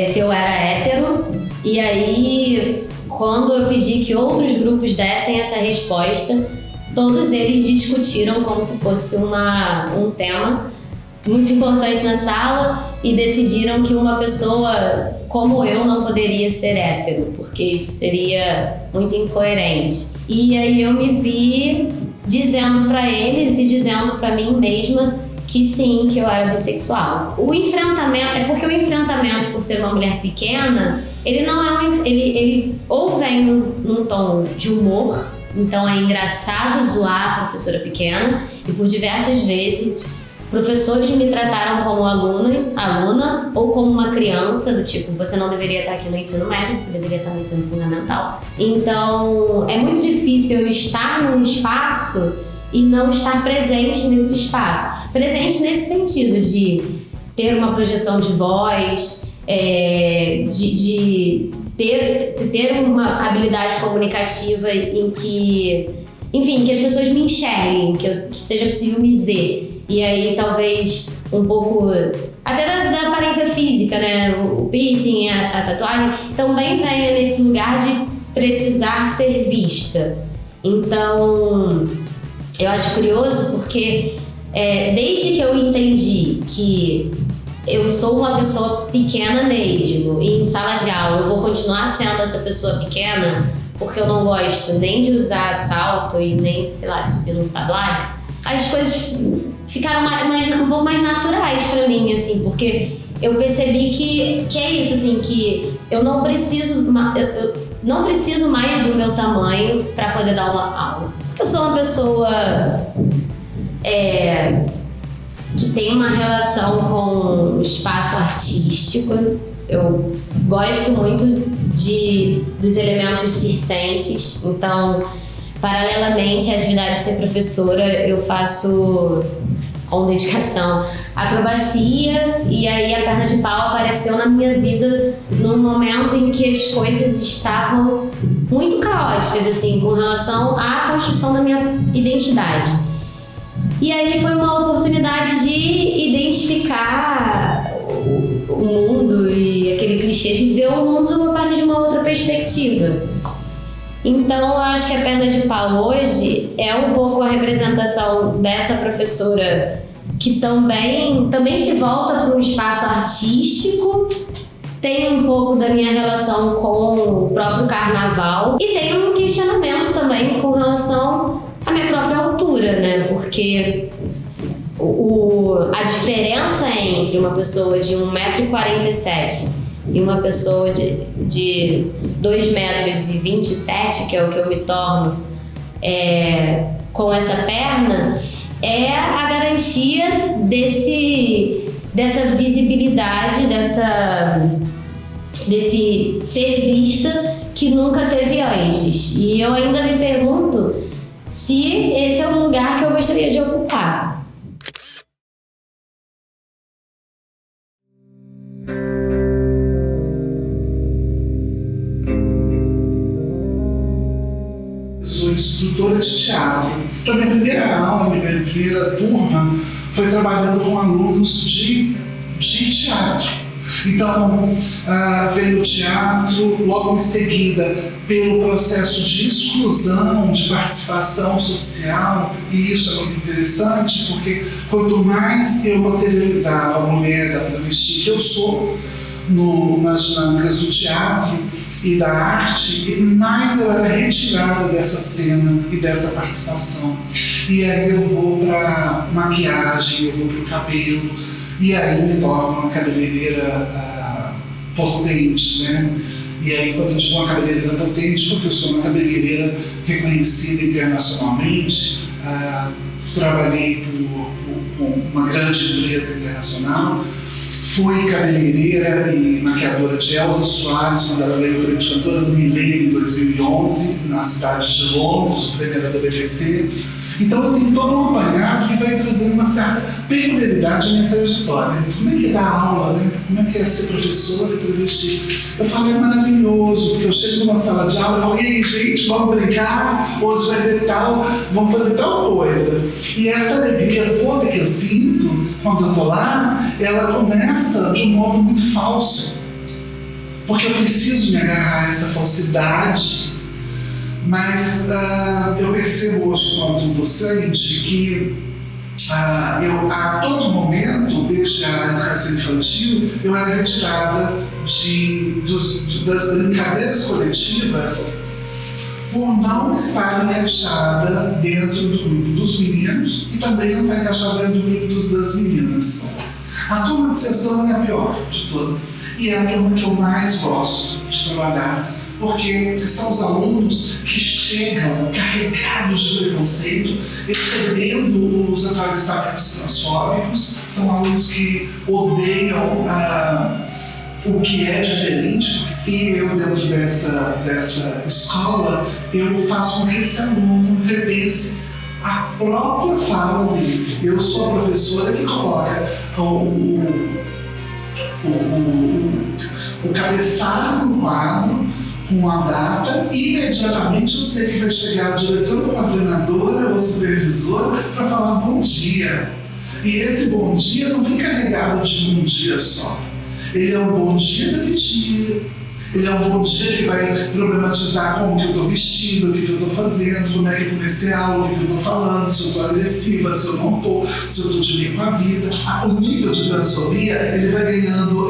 se eu era hétero, e aí quando eu pedi que outros grupos dessem essa resposta, todos eles discutiram como se fosse um tema muito importante na sala e decidiram que uma pessoa como eu não poderia ser hétero, porque isso seria muito incoerente. E aí eu me vi dizendo para eles e dizendo para mim mesma que sim, que eu era bissexual. O enfrentamento, é porque o enfrentamento por ser uma mulher pequena, ele não é ele ou vem num tom de humor, então é engraçado zoar a professora pequena, e por diversas vezes professores me trataram como aluna ou como uma criança, do tipo, você não deveria estar aqui no ensino médio, você deveria estar no ensino fundamental. Então, é muito difícil eu estar num espaço e não estar presente nesse espaço. Presente nesse sentido de ter uma projeção de voz, de ter uma habilidade comunicativa em que, enfim, que as pessoas me enxerguem, que seja possível me ver. E aí talvez um pouco até da aparência física, né? O piercing, a tatuagem também venha nesse lugar de precisar ser vista. Então eu acho curioso porque desde que eu entendi que eu sou uma pessoa pequena mesmo e em sala de aula eu vou continuar sendo essa pessoa pequena porque eu não gosto nem de usar salto e nem, sei lá, de subir no tablado, as coisas ficaram um pouco mais naturais pra mim, assim, porque eu percebi que é isso, assim, que eu não preciso mais do meu tamanho pra poder dar uma aula. Porque eu sou uma pessoa que tem uma relação com o espaço artístico. Eu gosto muito dos elementos circenses, então, paralelamente à atividade de ser professora, eu faço com dedicação acrobacia, e aí a perna de pau apareceu na minha vida num momento em que as coisas estavam muito caóticas, assim, com relação à construção da minha identidade. E aí foi uma oportunidade de identificar o mundo e aquele clichê de ver o mundo a partir de uma outra perspectiva. Então, eu acho que a perna de pau hoje é um pouco a representação dessa professora que também se volta para um espaço artístico, tem um pouco da minha relação com o próprio carnaval e tem um questionamento também com relação à minha própria altura, né? Porque a diferença entre uma pessoa de 1,47 m e uma pessoa de 2,27 m, que é o que eu me torno com essa perna, é a garantia dessa visibilidade, desse ser vista que nunca teve antes. E eu ainda me pergunto se esse é um lugar que eu gostaria de ocupar. Sou instrutora de teatro. Então, minha primeira aula, minha primeira turma foi trabalhando com alunos de teatro. Então, veio o teatro, logo em seguida, pelo processo de exclusão, de participação social, e isso é muito interessante, porque quanto mais eu materializava a mulher da travesti que eu sou, nas dinâmicas do teatro e da arte, mais eu era retirada dessa cena e dessa participação. E aí eu vou para maquiagem, eu vou para o cabelo, e aí me torno uma cabeleireira potente, né? E aí quando eu digo uma cabeleireira potente, porque eu sou uma cabeleireira reconhecida internacionalmente, trabalhei com uma grande empresa internacional, fui cabeleireira e maquiadora de Elza Soares, quando ela veio durante a cantora do Milênio em 2011, na cidade de Londres, o prêmio da BBC. Então eu tenho todo um apanhado que vai trazendo uma certa peculiaridade à minha trajetória. Como é que é dar aula, né? Como é que é ser professora e travesti? Eu falo, é maravilhoso, porque eu chego numa sala de aula e falo, e aí, gente, vamos brincar? Hoje vai ter tal, vamos fazer tal coisa. E essa alegria toda que eu sinto quando eu tô lá, ela começa de um modo muito falso. Porque eu preciso me agarrar a essa falsidade. Mas eu percebo hoje, enquanto docente, que eu, a todo momento, desde a educação infantil, eu era retirada das brincadeiras coletivas por não estar encaixada dentro do grupo dos meninos e também não estar encaixada dentro do grupo das meninas. A turma de sexto ano é a pior de todas e é a turma que eu mais gosto de trabalhar, porque são os alunos que chegam carregados de preconceito, recebendo os atravessamentos transfóbicos, são alunos que odeiam o que é diferente, e eu, dentro dessa escola, eu faço com que esse aluno repense a própria fala dele. Eu sou a professora que coloca o cabeçalho no quadro, com a data, imediatamente eu sei que vai chegar a diretora, coordenadora ou supervisora para falar bom dia. E esse bom dia não vem carregado de um dia só. Ele é um bom dia da vigia. Ele é um bom dia que vai problematizar como que eu estou vestido, o que eu estou fazendo, como é que eu comecei a aula, o que eu estou falando, se eu estou agressiva, se eu não estou, se eu estou de bem com a vida. O nível de transfobia, ele vai ganhando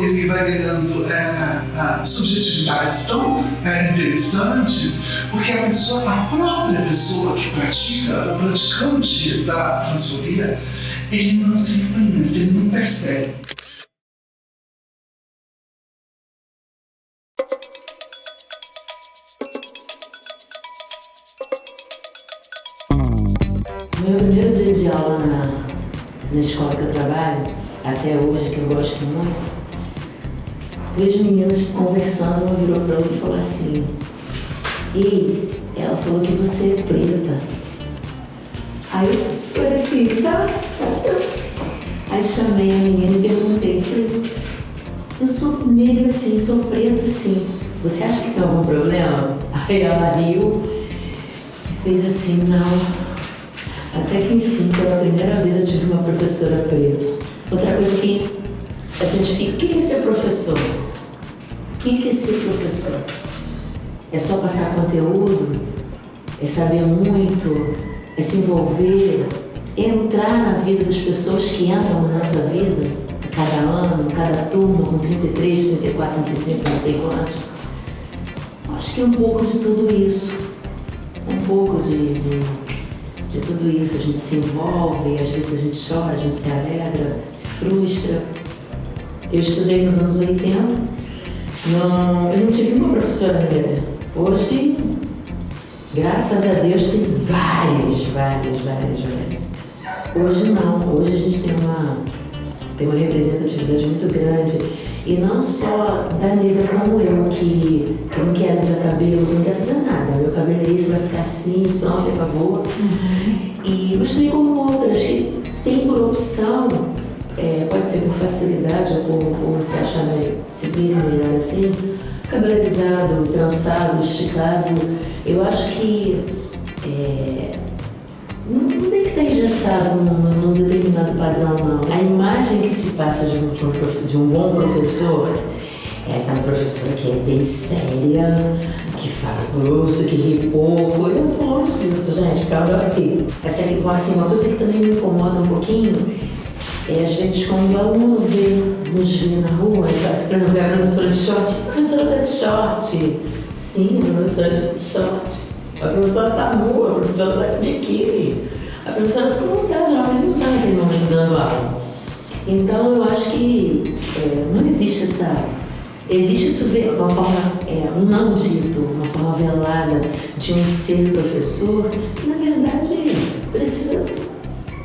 subjetividades tão interessantes, porque a própria pessoa que pratica, o praticante da transfobia, ele não se reconhece, ele não percebe. No meu primeiro dia de aula na escola que eu trabalho, até hoje, que eu gosto muito, duas meninas conversando, uma virou para outra e falou assim: "Ei, ela falou que você é preta." Aí eu falei assim, tá. Aí chamei a menina e perguntei, falei: "Eu sou negra sim, sou preta sim. Você acha que tem algum problema?" Aí ela riu e fez assim, não. Até que, enfim, pela primeira vez eu tive uma professora preta. Outra coisa que a gente fica, o que é ser professor? O que é ser professor? É só passar conteúdo? É saber muito? É se envolver? É entrar na vida das pessoas que entram na nossa vida? Cada ano, cada turma, com 33, 34, 35, não sei quantos. Acho que é um pouco de tudo isso. Um pouco de tudo isso, a gente se envolve, às vezes a gente chora, a gente se alegra, se frustra. Eu estudei nos anos 80, eu não tive uma professora negra. Hoje, graças a Deus, tem várias. Hoje não, hoje a gente tem uma representatividade muito grande. E não só da negra como eu, que não quero usar cabelo, não quero usar nada. Meu cabelo é esse, vai ficar assim, pronto, acabou. Mas também como outras que tem por opção, pode ser por facilidade ou por se achar se vir melhor assim, cabelo alisado, trançado, esticado. Eu acho que não tem que estar engessado num determinado padrão, não. A imagem que se passa de um bom professor é uma professora que é bem séria, que fala grosso, que ri pouco. Eu não tô longe disso, gente, calma aqui. Assim, uma coisa que também me incomoda um pouquinho é, às vezes, quando o aluno nos vê na rua, por exemplo, a professora de short, a professora tá de short. Sim, a professora de short. A professora está nua, a professora está com biquíni, a professora está com vontade de aula, não está naquele momento dando aula. Então eu acho que não existe existe isso uma forma, um não dito, uma forma velada de um ser professor, que na verdade precisa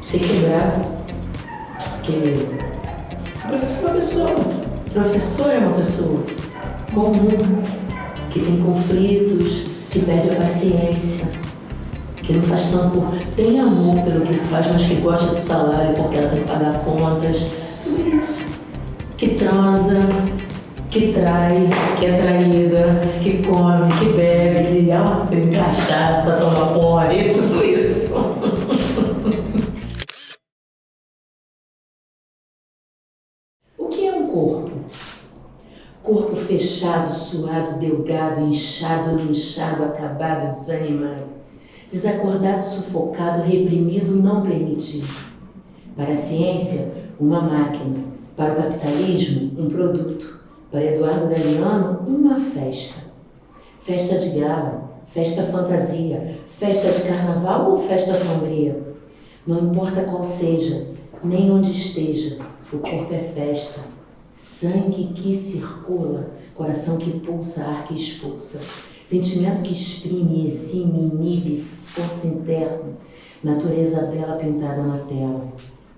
ser quebrado. Porque o professor é uma pessoa. O professor é uma pessoa comum, que tem conflitos, que perde a paciência, que não faz tanto por... Tem amor pelo que faz, mas que gosta do salário porque ela tem que pagar contas. Tudo isso. Que transa, que trai, que é traída, que come, que bebe, que tem cachaça, toma porre, tudo isso. O que é um corpo? Corpo fechado, suado, delgado, inchado, linchado, acabado, desanimado, desacordado, sufocado, reprimido, não permitido. Para a ciência, uma máquina. Para o capitalismo, um produto. Para Eduardo Galeano, uma festa. Festa de gala, festa fantasia, festa de carnaval ou festa sombria. Não importa qual seja, nem onde esteja, o corpo é festa. Sangue que circula, coração que pulsa, ar que expulsa. Sentimento que exprime, exime, inibe, força interna. Natureza bela pintada na tela.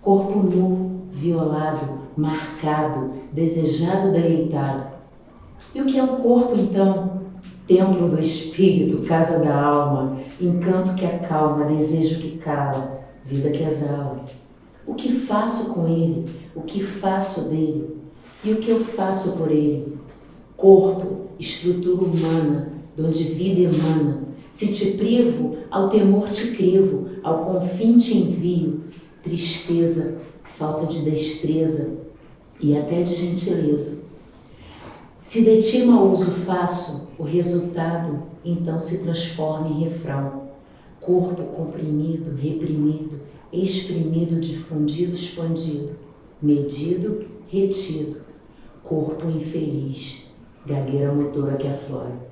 Corpo nu, violado, marcado, desejado, deleitado. E o que é um corpo, então? Templo do espírito, casa da alma, encanto que acalma, desejo que cala, vida que exala. O que faço com ele? O que faço dele? E o que eu faço por ele? Corpo, estrutura humana, donde vida emana. Se te privo, ao temor te crivo, ao confim te envio. Tristeza, falta de destreza e até de gentileza. Se de ti mau uso faço, o resultado então se transforma em refrão. Corpo comprimido, reprimido, exprimido, difundido, expandido, medido, retido. Corpo infeliz, gagueira motora que aflora.